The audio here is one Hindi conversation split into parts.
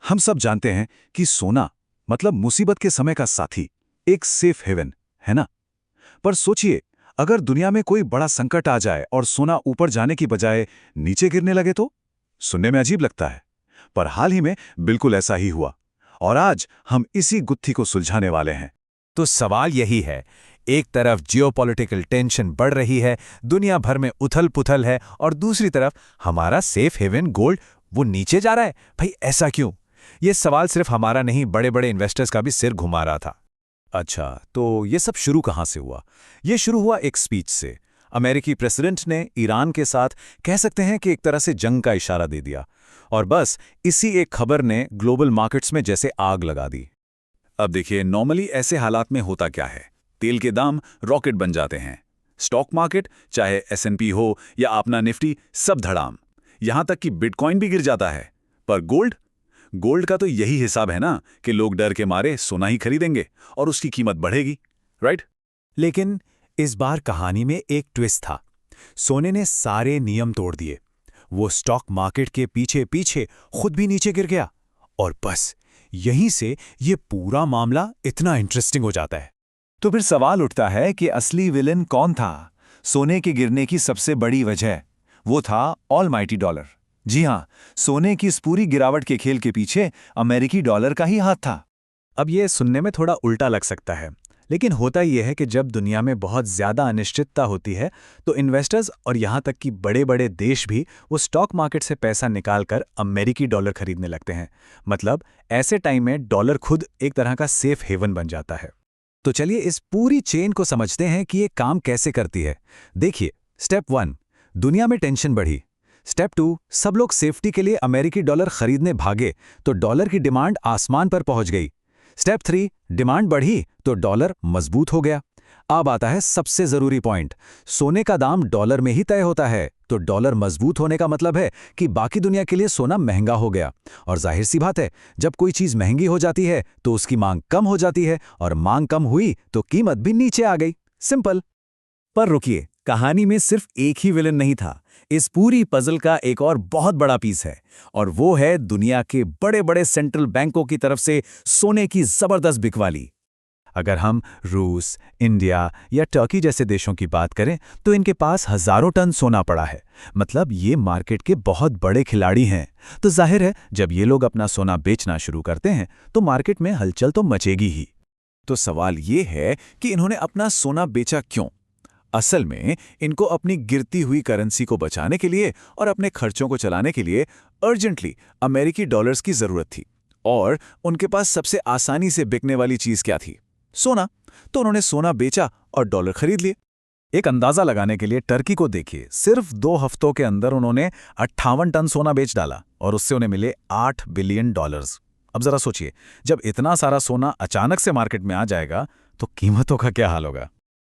हम सब जानते हैं कि सोना मतलब मुसीबत के समय का साथी, एक सेफ हेवन, है ना? पर सोचिए, अगर दुनिया में कोई बड़ा संकट आ जाए और सोना ऊपर जाने की बजाय नीचे गिरने लगे तो? सुनने में अजीब लगता है, पर हाल ही में बिल्कुल ऐसा ही हुआ। और आज हम इसी गुत्थी को सुलझाने वाले हैं। तो सवाल यही है, एक तरफ जियोपॉलिटिकल टेंशन बढ़ रही है, दुनिया भर में उथल-पुथल है, और दूसरी तरफ हमारा सेफ हेवन गोल्ड वो नीचे जा रहा है। भाई ऐसा क्यों? ये सवाल सिर्फ हमारा नहीं, बड़े-बड़े इन्वेस्टर्स का भी सिर घुमा रहा था। अच्छा, तो ये सब शुरू कहाँ से हुआ? ये शुरू हुआ एक स्पीच से। अमेरिकी प्रेसिडेंट ने ईरान के साथ कह सकते हैं कि एक तरह से जंग का इशारा दे दिया, और बस इसी एक खबर ने ग्लोबल मार्केट्स में जैसे आग लगा दी। अब देखिए, नॉर्मली ऐसे हालात में होता क्या है? तेल के दाम रॉकेट बन जाते हैं। स्टॉक मार्केट, चाहे S&P हो या अपना निफ्टी, सब धड़ाम। यहां तक कि बिटकॉइन भी गिर जाता है। पर गोल्ड का तो यही हिसाब है ना कि लोग डर के मारे सोना ही खरीदेंगे और उसकी कीमत बढ़ेगी, राइट? लेकिन इस बार कहानी में एक ट्विस्ट था। सोने ने सारे नियम तोड़ दिए। वो स्टॉक मार्केट के पीछे पीछे खुद भी नीचे गिर गया, और बस यहीं से ये पूरा मामला इतना इंटरेस्टिंग हो जाता है। तो फिर सवाल उठता है कि असली विलेन कौन था? सोने के गिरने की सबसे बड़ी वजह वो था ऑलमाइटी डॉलर। जी हां, सोने की इस पूरी गिरावट के खेल के पीछे अमेरिकी डॉलर का ही हाथ था। अब ये सुनने में थोड़ा उल्टा लग सकता है, लेकिन होता यह है कि जब दुनिया में बहुत ज़्यादा अनिश्चितता होती है तो इन्वेस्टर्स और यहाँ तक कि बड़े-बड़े देश भी वो स्टॉक मार्केट से पैसा निकालकर अमेरिकी डॉलर खरीदने लगते हैं। मतलब ऐसे टाइम में डॉलर खुद एक तरह का सेफ हेवन बन जाता है। तो चलिए इस पूरी चेन को समझते हैं कि ये काम कैसे करती है। देखिए, स्टेप 1, दुनिया में टेंशन बढ़ी। स्टेप 2, सब लोग सेफ्टी के लिए अमेरिकी डॉलर खरीदने भागे तो डॉलर की डिमांड आसमान पर पहुंच गई। स्टेप 3, डिमांड बढ़ी तो डॉलर मजबूत हो गया। अब आता है सबसे जरूरी पॉइंट, सोने का दाम डॉलर में ही तय होता है, तो डॉलर मजबूत होने का मतलब है कि बाकी दुनिया के लिए सोना महंगा हो गया। और जाहिर सी बात है, जब कोई चीज महंगी हो जाती है तो उसकी मांग कम हो जाती है, और मांग कम हुई तो कीमत भी नीचे आ गई। सिंपल। पर रुकिए, कहानी में सिर्फ एक ही विलन नहीं था। इस पूरी पजल का एक और बहुत बड़ा पीस है, और वो है दुनिया के बड़े-बड़े सेंट्रल बैंकों की तरफ से सोने की जबरदस्त बिकवाली। अगर हम रूस, इंडिया या टर्की जैसे देशों की बात करें तो इनके पास हजारों टन सोना पड़ा है। मतलब ये मार्केट के बहुत बड़े खिलाड़ी हैं। तो जाहिर है, जब ये लोग अपना सोना बेचना शुरू करते हैं तो मार्केट में हलचल तो मचेगी ही। तो सवाल ये है कि इन्होंने अपना सोना बेचा क्यों? असल में इनको अपनी गिरती हुई करेंसी को बचाने के लिए और अपने खर्चों को चलाने के लिए अर्जेंटली अमेरिकी डॉलर्स की जरूरत थी। और उनके पास सबसे आसानी से बिकने वाली चीज क्या थी? सोना। तो उन्होंने सोना बेचा और डॉलर खरीद लिए। एक अंदाजा लगाने के लिए टर्की को देखिए, सिर्फ 2 हफ्तों के अंदर उन्होंने 58 टन सोना बेच डाला, और उससे उन्हें मिले $8 बिलियन। अब जरा सोचिए, जब इतना सारा सोना अचानक से मार्केट में आ जाएगा तो कीमतों का क्या हाल होगा।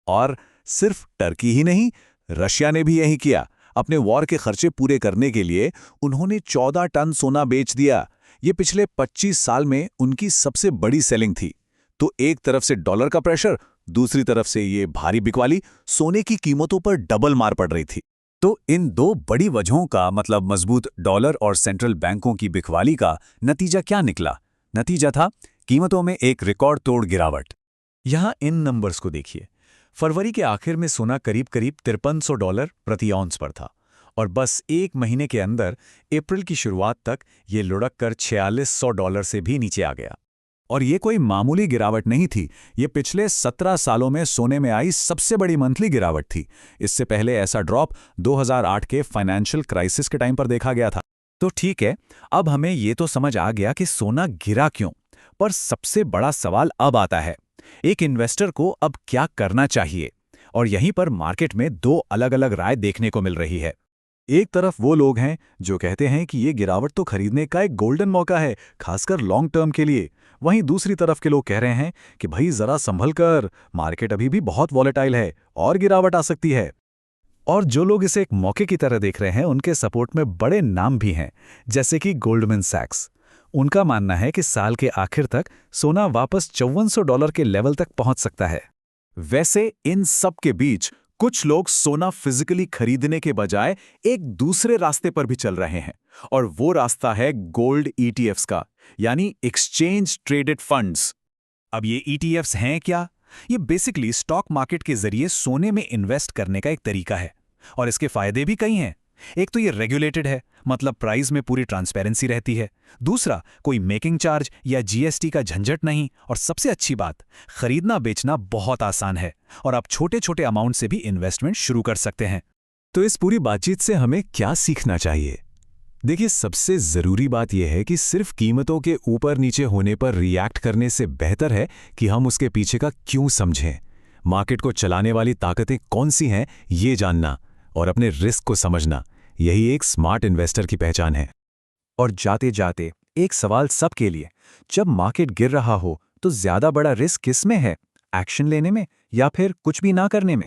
और सिर्फ टर्की ही नहीं, रशिया ने भी यही किया। अपने वॉर के खर्चे पूरे करने के लिए उन्होंने 14 टन सोना बेच दिया। ये पिछले 25 साल में उनकी सबसे बड़ी सेलिंग थी। तो एक तरफ से डॉलर का प्रेशर, दूसरी तरफ से ये भारी बिकवाली, सोने की कीमतों पर डबल मार पड़ रही थी। तो इन 2 बड़ी वजहों का मतलब मजबूत डॉलर और सेंट्रल बैंकों की बिकवाली का नतीजा क्या निकला? नतीजा था कीमतों में एक रिकॉर्ड तोड़ गिरावट। यहां इन नंबर्स को देखिए। फरवरी के आखिर में सोना करीब करीब $5300 प्रति औंस पर था, और बस एक महीने के अंदर अप्रैल की शुरुआत तक ये लुढ़क कर $4600 से भी नीचे आ गया। और ये कोई मामूली गिरावट नहीं थी, ये पिछले 17 सालों में सोने में आई सबसे बड़ी मंथली गिरावट थी। इससे पहले ऐसा ड्रॉप 2008 के फाइनेंशियल क्राइसिस के टाइम पर देखा गया था। तो ठीक है, अब हमें ये तो समझ आ गया कि सोना गिरा क्यों, पर सबसे बड़ा सवाल अब आता है, एक इन्वेस्टर को अब क्या करना चाहिए? और यहीं पर मार्केट में 2 अलग-अलग राय देखने को मिल रही है। एक तरफ वो लोग हैं जो कहते हैं कि ये गिरावट तो खरीदने का एक गोल्डन मौका है, खासकर लॉन्ग टर्म के लिए। वहीं दूसरी तरफ के लोग कह रहे हैं कि भाई जरा संभल कर, मार्केट अभी भी बहुत वॉलेटाइल है और गिरावट आ सकती है। और जो लोग इसे एक मौके की तरह देख रहे हैं, उनके सपोर्ट में बड़े नाम भी हैं, जैसे कि गोल्डमैन सैक्स। उनका मानना है कि साल के आखिर तक सोना वापस $5400 के लेवल तक पहुंच सकता है। वैसे इन सब के बीच कुछ लोग सोना फिजिकली खरीदने के बजाय एक दूसरे रास्ते पर भी चल रहे हैं, और वो रास्ता है गोल्ड ETFs का, यानी एक्सचेंज ट्रेडेड फंड्स। अब ये ETFs हैं क्या? ये बेसिकली स्टॉक मार्केट के जरिए सोने में इन्वेस्ट करने का एक तरीका है और इसके फायदे भी कई हैं। एक तो ये रेगुलेटेड है, मतलब प्राइस में पूरी ट्रांसपेरेंसी रहती है। दूसरा, कोई मेकिंग चार्ज या GST का झंझट नहीं। और सबसे अच्छी बात, खरीदना बेचना बहुत आसान है और आप छोटे छोटे अमाउंट से भी इन्वेस्टमेंट शुरू कर सकते हैं। तो इस पूरी बातचीत से हमें क्या सीखना चाहिए? देखिए, सबसे जरूरी बात यह है कि सिर्फ कीमतों के ऊपर नीचे होने पर रिएक्ट करने से बेहतर है कि हम उसके पीछे का क्यों समझें। मार्केट को चलाने वाली ताकतें कौन सी हैं, ये जानना और अपने रिस्क को समझना, यही एक स्मार्ट इन्वेस्टर की पहचान है। और जाते जाते एक सवाल सबके लिए, जब मार्केट गिर रहा हो तो ज्यादा बड़ा रिस्क किस में है? एक्शन लेने में या फिर कुछ भी ना करने में?